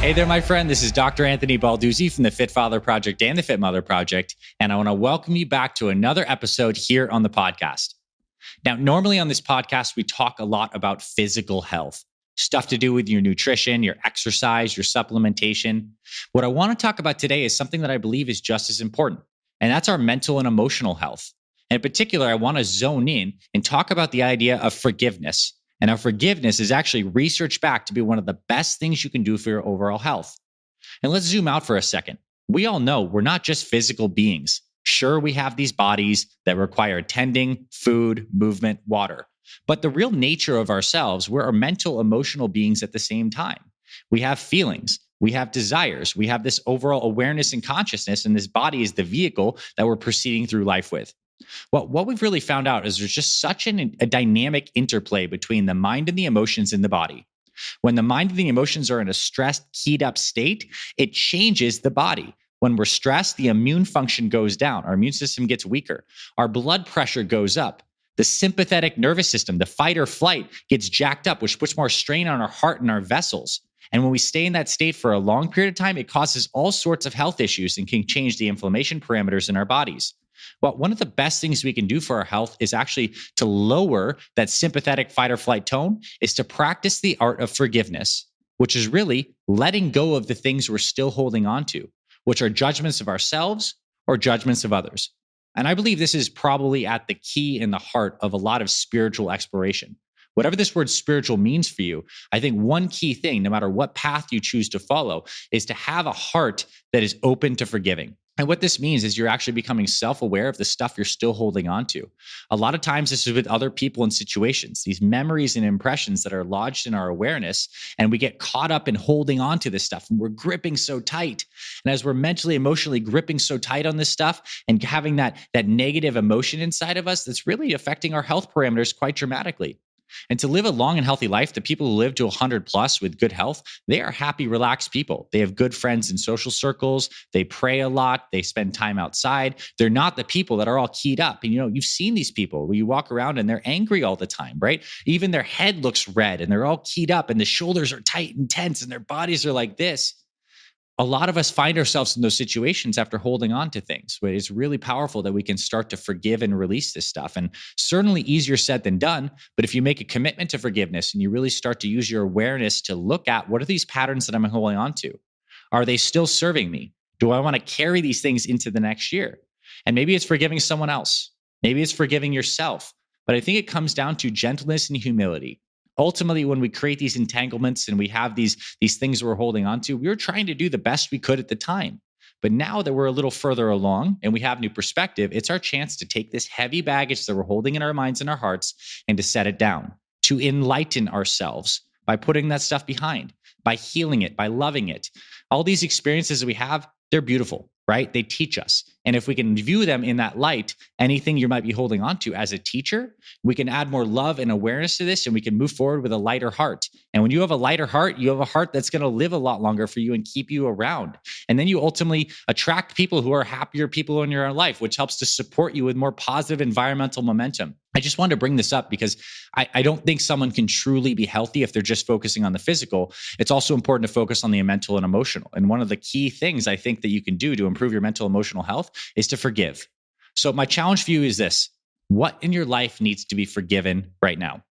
Hey there, my friend. This is Dr. Anthony Balduzzi from the Fit Father Project and the Fit Mother Project, and I want to welcome you back to another episode here on the podcast. Now, normally on this podcast, we talk a lot about physical health, stuff to do with your nutrition, your exercise, your supplementation. What I want to talk about today is something that I believe is just as important, and that's our mental and emotional health. And in particular, I want to zone in and talk about the idea of forgiveness. And how forgiveness is actually researched back to be one of the best things you can do for your overall health. And let's zoom out for a second. We all know we're not just physical beings. Sure, we have these bodies that require tending, food, movement, water. But the real nature of ourselves, we're mental, emotional beings at the same time. We have feelings. We have desires. We have this overall awareness and consciousness, and this body is the vehicle that we're proceeding through life with. Well, what we've really found out is there's just such a dynamic interplay between the mind and the emotions in the body. When the mind and the emotions are in a stressed, keyed up state, it changes the body. When we're stressed, the immune function goes down. Our immune system gets weaker. Our blood pressure goes up. The sympathetic nervous system, the fight or flight, gets jacked up, which puts more strain on our heart and our vessels. And when we stay in that state for a long period of time, it causes all sorts of health issues and can change the inflammation parameters in our bodies. Well, one of the best things we can do for our health is actually to lower that sympathetic fight or flight tone, is to practice the art of forgiveness, which is really letting go of the things we're still holding on to, which are judgments of ourselves or judgments of others. And I believe this is probably at the key in the heart of a lot of spiritual exploration. Whatever this word spiritual means for you, I think one key thing, no matter what path you choose to follow, is to have a heart that is open to forgiving. And what this means is you're actually becoming self-aware of the stuff you're still holding on to. A lot of times this is with other people and situations, these memories and impressions that are lodged in our awareness, and we get caught up in holding on to this stuff, and we're gripping so tight. And as we're mentally, emotionally gripping so tight on this stuff and having that negative emotion inside of us, that's really affecting our health parameters quite dramatically. And to live a long and healthy life, the people who live to 100 plus with good health, they are happy, relaxed people. They have good friends in social circles. They pray a lot. They spend time outside. They're not the people that are all keyed up. And you've seen these people where you walk around and they're angry all the time, right? Even their head looks red and they're all keyed up and the shoulders are tight and tense and their bodies are like this. A lot of us find ourselves in those situations after holding on to things. But it's really powerful that we can start to forgive and release this stuff. And certainly easier said than done. But if you make a commitment to forgiveness and you really start to use your awareness to look at what are these patterns that I'm holding on to? Are they still serving me? Do I want to carry these things into the next year? And maybe it's forgiving someone else. Maybe it's forgiving yourself. But I think it comes down to gentleness and humility. Ultimately, when we create these entanglements and we have these things we're holding on to, we were trying to do the best we could at the time. But now that we're a little further along and we have new perspective, it's our chance to take this heavy baggage that we're holding in our minds and our hearts and to set it down, to enlighten ourselves by putting that stuff behind, by healing it, by loving it. All these experiences that we have, they're beautiful, right? They teach us. And if we can view them in that light, anything you might be holding on to as a teacher, we can add more love and awareness to this and we can move forward with a lighter heart. And when you have a lighter heart, you have a heart that's going to live a lot longer for you and keep you around. And then you ultimately attract people who are happier people in your life, which helps to support you with more positive environmental momentum. I just wanted to bring this up because I don't think someone can truly be healthy if they're just focusing on the physical. It's also important to focus on the mental and emotional. And one of the key things I think that you can do to improve your mental and emotional health is to forgive. So my challenge for you is this: what in your life needs to be forgiven right now?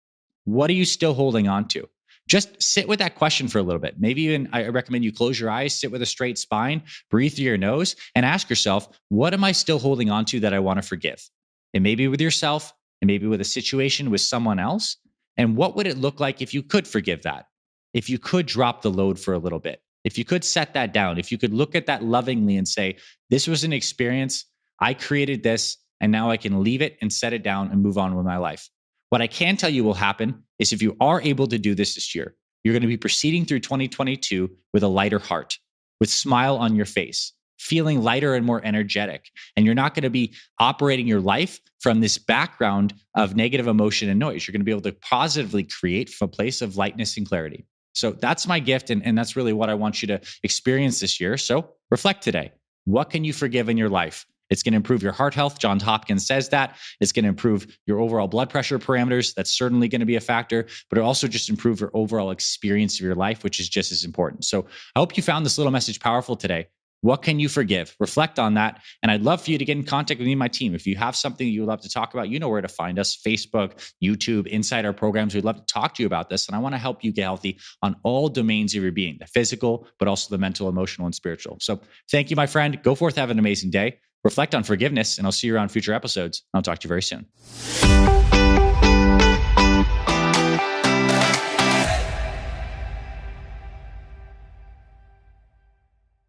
What are you still holding on to? Just sit with that question for a little bit. Maybe even I recommend you close your eyes, sit with a straight spine, breathe through your nose, and ask yourself, what am I still holding on to that I want to forgive? It may be with yourself, and maybe with a situation with someone else. And what would it look like if you could forgive that? If you could drop the load for a little bit, if you could set that down, if you could look at that lovingly and say, this was an experience, I created this, and now I can leave it and set it down and move on with my life. What I can tell you will happen is if you are able to do this year, you're going to be proceeding through 2022 with a lighter heart, with smile on your face, feeling lighter and more energetic. And you're not going to be operating your life from this background of negative emotion and noise. You're going to be able to positively create from a place of lightness and clarity. So that's my gift. And that's really what I want you to experience this year. So reflect today. What can you forgive in your life? It's going to improve your heart health. Johns Hopkins says that. It's going to improve your overall blood pressure parameters. That's certainly going to be a factor, but it also just improve your overall experience of your life, which is just as important. So I hope you found this little message powerful today. What can you forgive? Reflect on that. And I'd love for you to get in contact with me and my team. If you have something you would love to talk about, you know where to find us: Facebook, YouTube, inside our programs. We'd love to talk to you about this. And I want to help you get healthy on all domains of your being, the physical, but also the mental, emotional, and spiritual. So thank you, my friend. Go forth, have an amazing day. Reflect on forgiveness, and I'll see you around future episodes. I'll talk to you very soon.